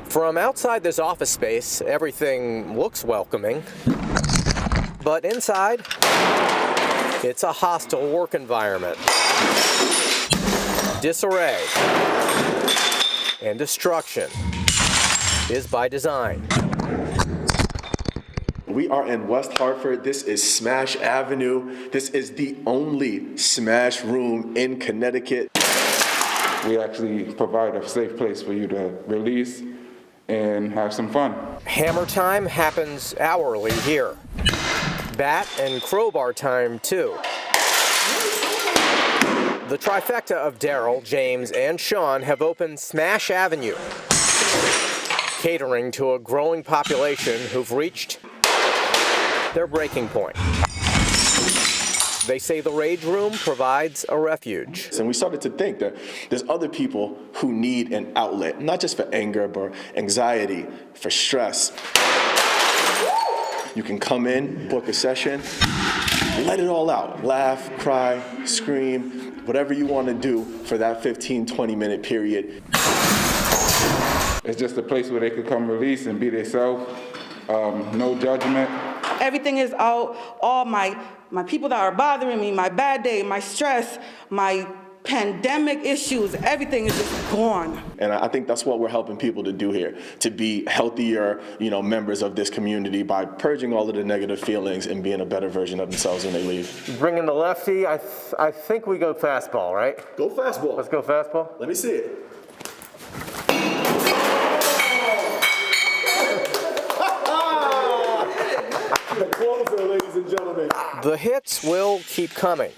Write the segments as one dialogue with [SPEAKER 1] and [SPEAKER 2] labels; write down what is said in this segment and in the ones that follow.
[SPEAKER 1] From outside this office space, everything looks welcoming. But inside, it's a hostile work environment. Disarray and destruction is by design.
[SPEAKER 2] We are in West Hartford. This is Smash Avenue. This is the only Smash room in Connecticut.
[SPEAKER 3] We actually provide a safe place for you to release and have some fun.
[SPEAKER 1] Hammer time happens hourly here. Bat and crowbar time, too. The trifecta of Daryl, James, and Sean have opened Smash Avenue, catering to a growing population who've reached their breaking point. They say the Rage Room provides a refuge.
[SPEAKER 2] And we started to think that there's other people who need an outlet, not just for anger, but anxiety, for stress. You can come in, book a session, let it all out. Laugh, cry, scream, whatever you want to do for that 15, 20-minute period.
[SPEAKER 3] It's just a place where they could come release and be themselves, no judgment.
[SPEAKER 4] Everything is out, all my people that are bothering me, my bad day, my stress, my pandemic issues, everything is just gone.
[SPEAKER 2] And I think that's what we're helping people to do here, to be healthier, members of this community by purging all of the negative feelings and being a better version of themselves when they leave.
[SPEAKER 1] Bringing the lefty, I think we go fastball, right?
[SPEAKER 2] Go fastball.
[SPEAKER 1] Let's go fastball.
[SPEAKER 2] Let me see it. The closer, ladies and gentlemen.
[SPEAKER 1] The hits will keep coming,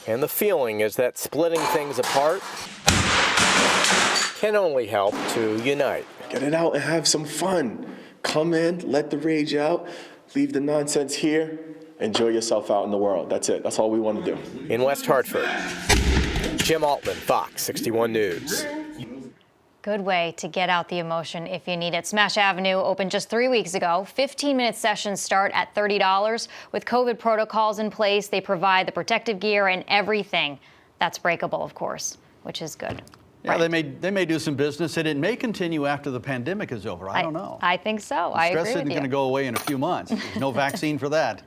[SPEAKER 1] and the feeling is that splitting things apart can only help to unite.
[SPEAKER 2] Get it out and have some fun. Come in, let the rage out, leave the nonsense here, enjoy yourself out in the world. That's it. That's all we want to do.
[SPEAKER 1] In West Hartford, Jim Altman, Fox 61 News.
[SPEAKER 5] Good way to get out the emotion if you need it. Smash Avenue opened just 3 weeks ago. 15-minute sessions start at $30. With COVID protocols in place, they provide the protective gear and everything that's breakable, of course, which is good.
[SPEAKER 6] Yeah, right. they may do some business, and it may continue after the pandemic is over. I don't know.
[SPEAKER 5] I think so. I agree with you.
[SPEAKER 6] Stress isn't going to go away in a few months. There's no vaccine for that.